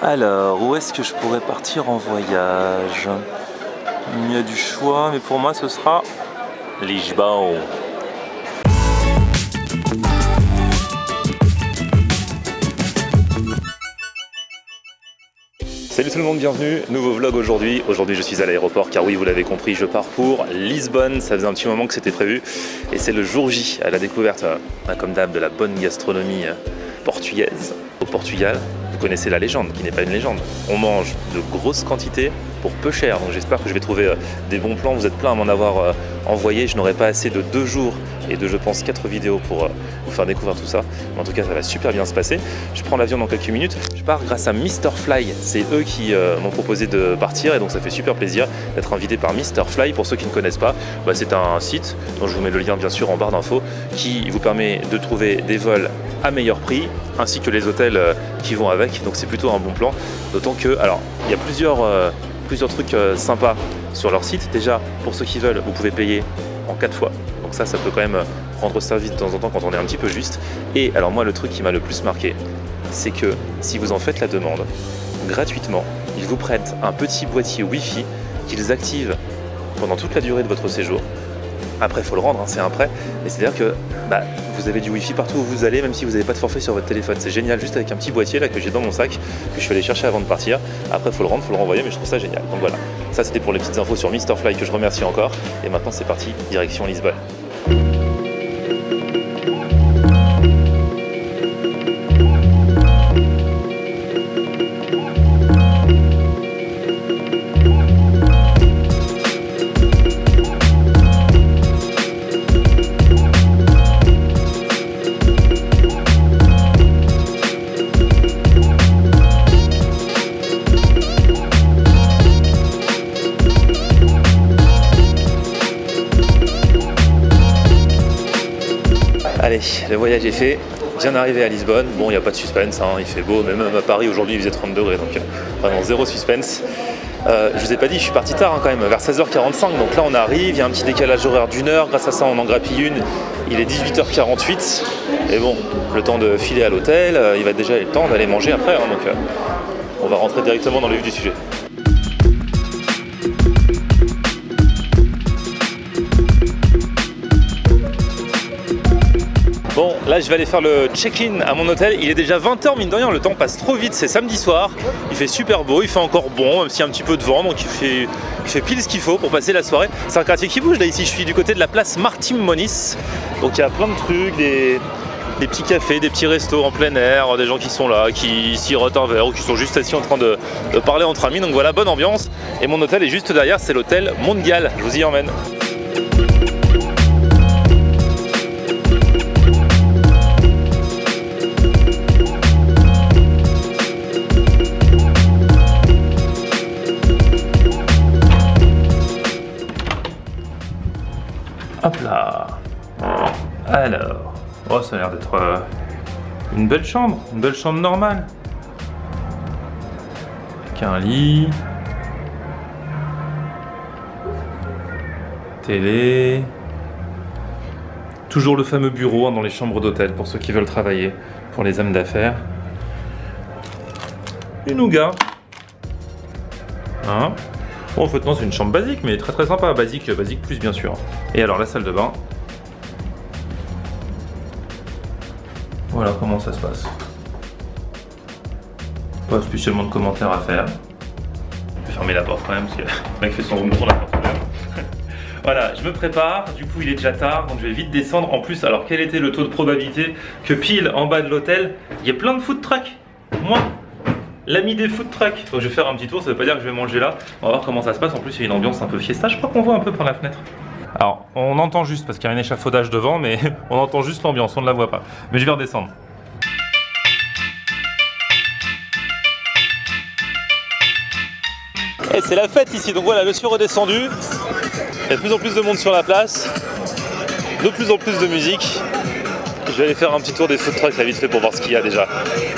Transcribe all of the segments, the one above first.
Alors, où est-ce que je pourrais partir en voyage? Il y a du choix, mais pour moi ce sera Lisbonne. Salut tout le monde, bienvenue, nouveau vlog aujourd'hui. Aujourd'hui je suis à l'aéroport car oui, vous l'avez compris, je pars pour Lisbonne. Ça faisait un petit moment que c'était prévu et c'est le jour J à la découverte, comme d'hab, de la bonne gastronomie portugaise. Au Portugal, vous connaissez la légende, qui n'est pas une légende. On mange de grosses quantités pour peu cher, donc j'espère que je vais trouver des bons plans. Vous êtes plein à m'en avoir envoyé, je n'aurai pas assez de 2 jours et de, je pense, 4 vidéos pour vous faire découvrir tout ça. Mais en tout cas, ça va super bien se passer. Je prends l'avion dans quelques minutes. Je pars grâce à Mr Fly. C'est eux qui m'ont proposé de partir et donc ça fait super plaisir d'être invité par Mr Fly. Pour ceux qui ne connaissent pas, c'est un site dont je vous mets le lien bien sûr en barre d'infos qui vous permet de trouver des vols à meilleur prix ainsi que les hôtels qui vont avec. Donc c'est plutôt un bon plan. D'autant que, alors, il y a plusieurs trucs sympas sur leur site. Déjà, pour ceux qui veulent, vous pouvez payer en 4 fois. Donc ça peut quand même rendre service de temps en temps quand on est un petit peu juste. Et alors moi, le truc qui m'a le plus marqué, c'est que si vous en faites la demande, gratuitement, ils vous prêtent un petit boîtier Wi-Fi qu'ils activent pendant toute la durée de votre séjour. Après, il faut le rendre, c'est un prêt. Mais c'est-à-dire que vous avez du Wi-Fi partout où vous allez, même si vous n'avez pas de forfait sur votre téléphone. C'est génial, juste avec un petit boîtier là que j'ai dans mon sac, que je suis allé chercher avant de partir. Après, il faut le rendre, il faut le renvoyer, mais je trouve ça génial. Donc voilà, ça c'était pour les petites infos sur Mr Fly que je remercie encore. Et maintenant, c'est parti, direction Lisbonne. Allez, le voyage est fait, bien arrivé à Lisbonne. Bon, il n'y a pas de suspense, il fait beau, même à Paris aujourd'hui il faisait 30 degrés, donc vraiment zéro suspense. Je vous ai pas dit, je suis parti tard quand même, vers 16h45, donc là on arrive, il y a un petit décalage horaire d'1 heure, grâce à ça on en grappille une, il est 18h48, et bon, le temps de filer à l'hôtel, il va déjà être le temps d'aller manger après, donc on va rentrer directement dans le vif du sujet. Bon, là je vais aller faire le check-in à mon hôtel, il est déjà 20h, mine de rien, le temps passe trop vite, c'est samedi soir, il fait super beau, il fait encore bon, même s'il y a un petit peu de vent, donc il fait pile ce qu'il faut pour passer la soirée. C'est un quartier qui bouge, là ici je suis du côté de la place Martim Moniz, donc il y a plein de trucs, des petits cafés, des petits restos en plein air, des gens qui sont là, qui sirotent un verre ou qui sont juste assis en train de parler entre amis, donc voilà, bonne ambiance. Et mon hôtel est juste derrière, c'est l'hôtel Mondial, je vous y emmène. Hop là. Alors, oh, ça a l'air d'être une belle chambre normale. Avec un lit, télé, toujours le fameux bureau dans les chambres d'hôtel pour ceux qui veulent travailler, pour les âmes d'affaires. Une nougat. Bon, en fait non, c'est une chambre basique, mais très très sympa, basique plus bien sûr. Et alors la salle de bain. Voilà comment ça se passe. Pas spécialement de commentaires à faire. Je vais fermer la porte quand même, parce que le mec fait son room tour, la porte ouverte. Voilà, je me prépare, du coup il est déjà tard, donc je vais vite descendre. En plus, alors quel était le taux de probabilité que pile en bas de l'hôtel, il y ait plein de food trucks? Moi, l'ami des food trucks. Donc je vais faire un petit tour, ça veut pas dire que je vais manger là. On va voir comment ça se passe. En plus il y a une ambiance un peu fiesta, je crois qu'on voit un peu par la fenêtre. Alors on entend juste parce qu'il y a un échafaudage devant, mais on entend juste l'ambiance, on ne la voit pas. Mais je vais redescendre. Et c'est la fête ici, donc voilà, je suis redescendu. Il y a de plus en plus de monde sur la place, de plus en plus de musique. Je vais aller faire un petit tour des food trucks là vite fait pour voir ce qu'il y a déjà.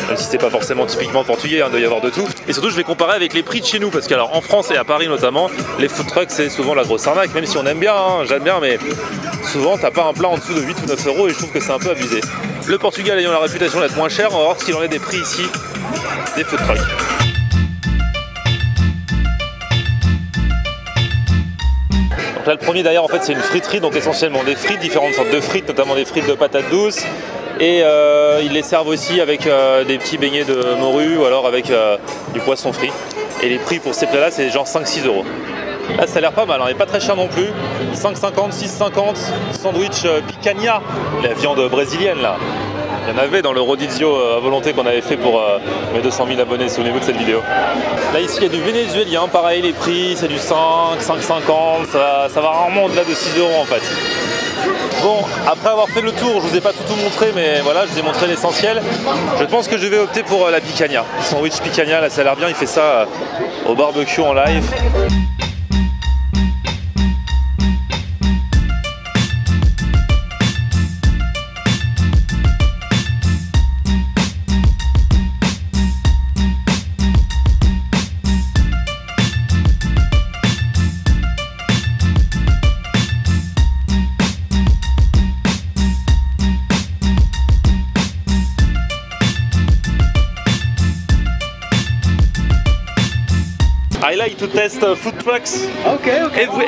Même si c'est pas forcément typiquement portugais, il doit y avoir de tout. Et surtout je vais comparer avec les prix de chez nous, parce qu'alors en France et à Paris notamment, les food trucks c'est souvent la grosse arnaque, même si on aime bien, j'aime bien, mais souvent t'as pas un plat en dessous de 8 ou 9 euros et je trouve que c'est un peu abusé. Le Portugal ayant la réputation d'être moins cher, on va voir ce qu'il en est des prix ici des food trucks. là le premier derrière en fait c'est une friterie, donc essentiellement des frites, différentes sortes de frites, notamment des frites de patates douces. Et ils les servent aussi avec des petits beignets de morue ou alors avec du poisson frit. Et les prix pour ces plats là c'est genre 5-6 €. Là ça a l'air pas mal, hein, et pas très cher non plus. 5,50, 6,50, sandwich picanha, la viande brésilienne là. Il y en avait dans le rodizio à volonté qu'on avait fait pour mes 200 000 abonnés, souvenez-vous de cette vidéo. Là ici il y a du vénézuélien, pareil les prix c'est du 5, 5,50, ça va rarement au-delà de 6 € en fait. Bon, après avoir fait le tour, je vous ai pas tout montré, mais voilà, je vous ai montré l'essentiel. Je pense que je vais opter pour la picanha. Le sandwich picanha, là ça a l'air bien, il fait ça au barbecue en live. I like to test food trucks. Okay.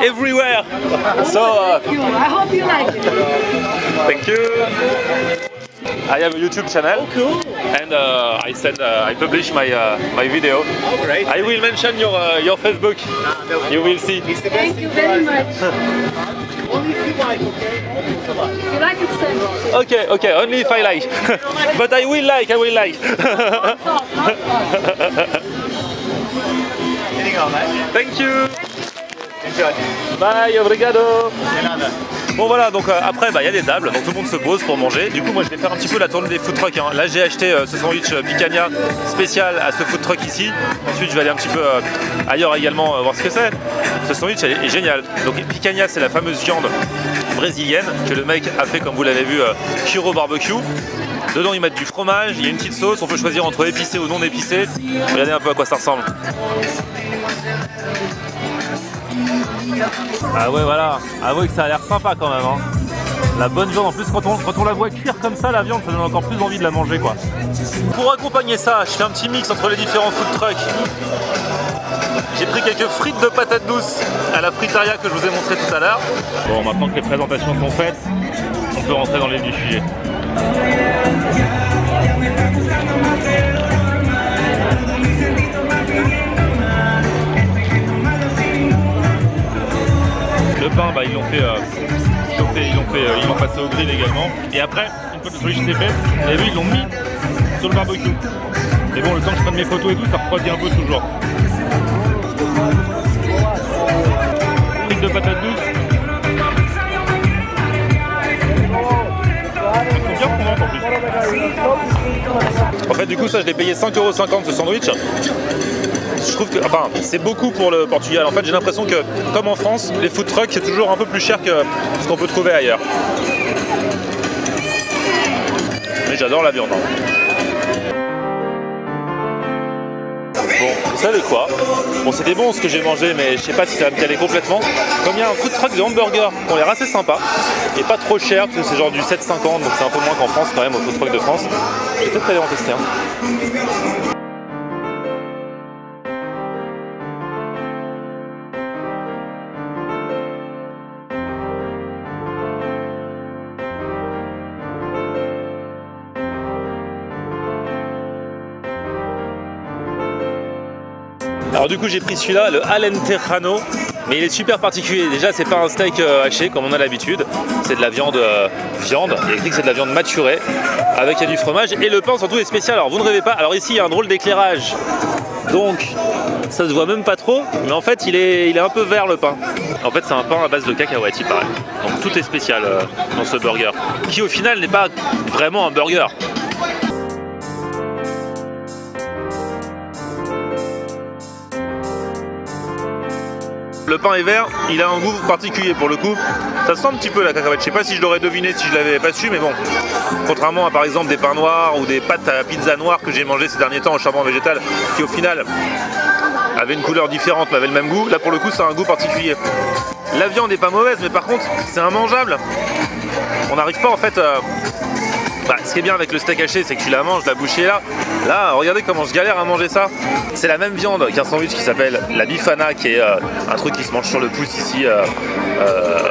Everywhere. So Thank you. I hope you like it. thank you. I have a YouTube channel. Oh, cool. And I said I publish my my video. Oh, great. I will mention your Facebook. You will see. Thank you very much. Only if you like, okay? Only if you like. If you like it, send it. Okay. Only if I like. But I will like. Getting on, mate. Thank you. Enjoy. Bye, obrigado. Another. Bon voilà, donc après il y a des tables, donc tout le monde se pose pour manger. Du coup moi je vais faire un petit peu la tournée des food trucks, hein. Là j'ai acheté ce sandwich picanha spécial à ce food truck ici. Ensuite je vais aller un petit peu ailleurs également voir ce que c'est. Ce sandwich est génial. Donc picanha c'est la fameuse viande brésilienne que le mec a fait, comme vous l'avez vu, cuire au barbecue. Dedans ils mettent du fromage, il y a une petite sauce, on peut choisir entre épicé ou non épicé. Regardez un peu à quoi ça ressemble. Ah ouais voilà, avouez que ça a l'air sympa quand même, hein. La bonne viande, en plus quand on la voit cuire comme ça la viande, ça donne encore plus envie de la manger quoi. Pour accompagner ça, je fais un petit mix entre les différents food trucks. J'ai pris quelques frites de patates douces à la friteria que je vous ai montré tout à l'heure. Bon, maintenant que les présentations sont faites, on peut rentrer dans les vif du sujet. Le pain, ils l'ont fait chauffer, ils l'ont passé au grill également. Et après, une fois que le sandwich était fait, vous avez vu, ils l'ont mis sur le barbecue. Mais bon, le temps que je prenne mes photos et tout, ça refroidit un peu toujours. Frites de patates douces. Elles sont bien fondantes en plus. En fait, du coup, ça, je l'ai payé 5,50 € ce sandwich. Je trouve que, enfin, c'est beaucoup pour le Portugal. En fait, j'ai l'impression que, comme en France, les food trucks, c'est toujours un peu plus cher que ce qu'on peut trouver ailleurs. Mais j'adore la viande. Hein. Bon, vous savez quoi? Bon, c'était bon ce que j'ai mangé, mais je sais pas si ça va me caler complètement. Comme il y a un food truck de hamburgers qui ont l'air assez sympa et pas trop cher, parce que c'est genre du 7,50, donc c'est un peu moins qu'en France quand même, au food truck de France. Je vais peut-être aller en tester un. Alors du coup j'ai pris celui-là, le Alentejano, mais il est super particulier. Déjà c'est pas un steak haché comme on a l'habitude, c'est de la viande, il est écrit que c'est de la viande maturée avec du fromage, et le pain surtout est spécial. Alors vous ne rêvez pas, alors ici il y a un drôle d'éclairage, donc ça se voit même pas trop, mais en fait il est un peu vert le pain. En fait c'est un pain à base de cacahuètes il paraît, donc tout est spécial dans ce burger, qui au final n'est pas vraiment un burger. Le pain est vert, il a un goût particulier pour le coup. Ça sent un petit peu la cacahuète. Je sais pas si je l'aurais deviné si je l'avais pas su, mais bon. Contrairement à par exemple des pains noirs ou des pâtes à la pizza noire que j'ai mangé ces derniers temps au charbon végétal, qui au final avaient une couleur différente mais avaient le même goût. Là pour le coup ça a un goût particulier. La viande n'est pas mauvaise, mais par contre c'est immangeable. On n'arrive pas en fait. Ce qui est bien avec le steak haché, c'est que tu la manges, la bouche est là. Là, regardez comment je galère à manger ça. C'est la même viande qu'un sandwich qui s'appelle la bifana, qui est un truc qui se mange sur le pouce ici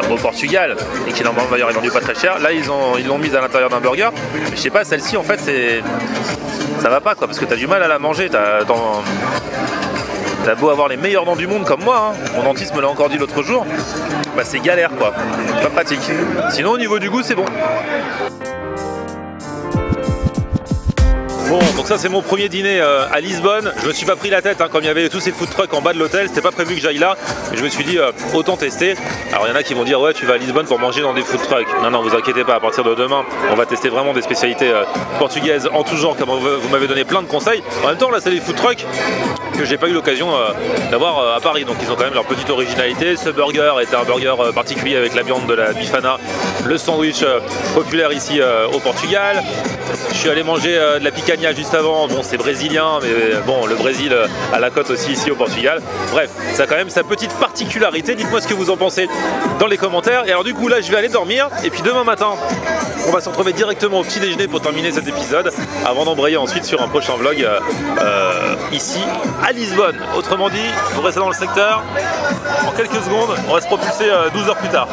au Portugal et qui normalement d'ailleurs est vendu pas très cher. Là, ils l'ont mise à l'intérieur d'un burger. Mais je sais pas, celle-ci en fait, ça va pas quoi, parce que t'as du mal à la manger. T'as beau avoir les meilleures dents du monde comme moi, hein. Mon dentiste me l'a encore dit l'autre jour, bah c'est galère quoi, pas pratique. Sinon au niveau du goût c'est bon. Bon, donc ça c'est mon premier dîner à Lisbonne. Je me suis pas pris la tête, hein, comme il y avait tous ces food trucks en bas de l'hôtel, c'était pas prévu que j'aille là. Mais je me suis dit autant tester. Alors il y en a qui vont dire ouais tu vas à Lisbonne pour manger dans des food trucks. Non non, vous inquiétez pas, à partir de demain on va tester vraiment des spécialités portugaises en tout genre, comme vous m'avez donné plein de conseils. En même temps là c'est des food trucks que j'ai pas eu l'occasion d'avoir à Paris, donc ils ont quand même leur petite originalité. Ce burger était un burger particulier avec la viande de la bifana, le sandwich populaire ici au Portugal. Je suis allé manger de la picanha juste avant, bon c'est brésilien, mais bon le Brésil a la côte aussi ici au Portugal. Bref, ça a quand même sa petite particularité, dites-moi ce que vous en pensez dans les commentaires. Et alors du coup là je vais aller dormir, et puis demain matin on va se retrouver directement au petit déjeuner pour terminer cet épisode, avant d'embrayer ensuite sur un prochain vlog ici à Lisbonne. Autrement dit, vous restez dans le secteur, en quelques secondes on va se propulser 12 heures plus tard.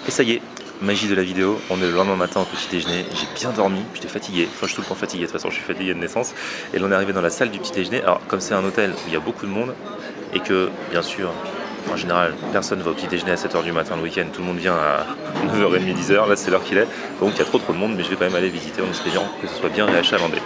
Et ça y est, magie de la vidéo, on est le lendemain matin au petit déjeuner, j'ai bien dormi, j'étais fatigué, enfin je suis tout le temps fatigué, de toute façon je suis fatigué de naissance. Et là on est arrivé dans la salle du petit déjeuner. Alors comme c'est un hôtel où il y a beaucoup de monde, et que bien sûr, en général, personne ne va au petit déjeuner à 7 h du matin le week-end, tout le monde vient à 9h30, 10h, là c'est l'heure qu'il est, donc il y a trop de monde, mais je vais quand même aller visiter en espérant que ce soit bien réachalandé.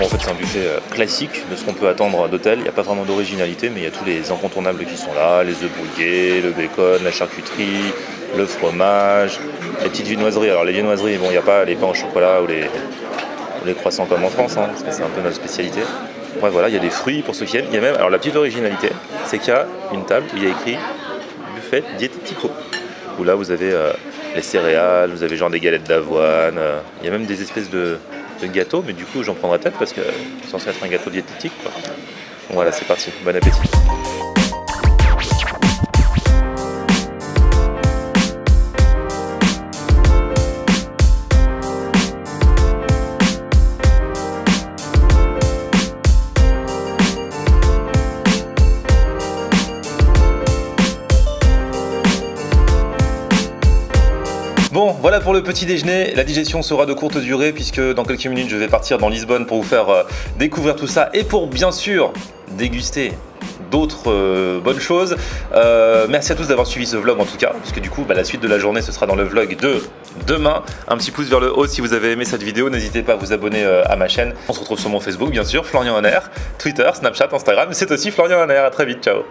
En fait c'est un buffet classique de ce qu'on peut attendre d'hôtel, il n'y a pas vraiment d'originalité, mais il y a tous les incontournables qui sont là, les œufs brouillés, le bacon, la charcuterie, le fromage, les petites viennoiseries. Alors les viennoiseries, bon il n'y a pas les pains au chocolat ou les croissants comme en France, hein, parce que c'est un peu notre spécialité. Ouais voilà, il y a des fruits pour ceux qui aiment, il y a même, alors la petite originalité, c'est qu'il y a une table où il y a écrit buffet diétético, où là vous avez les céréales, vous avez genre des galettes d'avoine, il y a même des espèces de gâteau, mais du coup j'en prendrai peut-être parce que c'est censé être un gâteau diététique quoi. Bon, voilà, c'est parti, bon appétit. Bon, voilà pour le petit déjeuner. La digestion sera de courte durée puisque dans quelques minutes je vais partir dans Lisbonne pour vous faire découvrir tout ça et pour bien sûr déguster d'autres bonnes choses. Merci à tous d'avoir suivi ce vlog en tout cas, puisque du coup la suite de la journée ce sera dans le vlog de demain. Un petit pouce vers le haut si vous avez aimé cette vidéo, n'hésitez pas à vous abonner à ma chaîne. On se retrouve sur mon Facebook bien sûr, Florian On Air, Twitter, Snapchat, Instagram, c'est aussi Florian On Air. À très vite, ciao.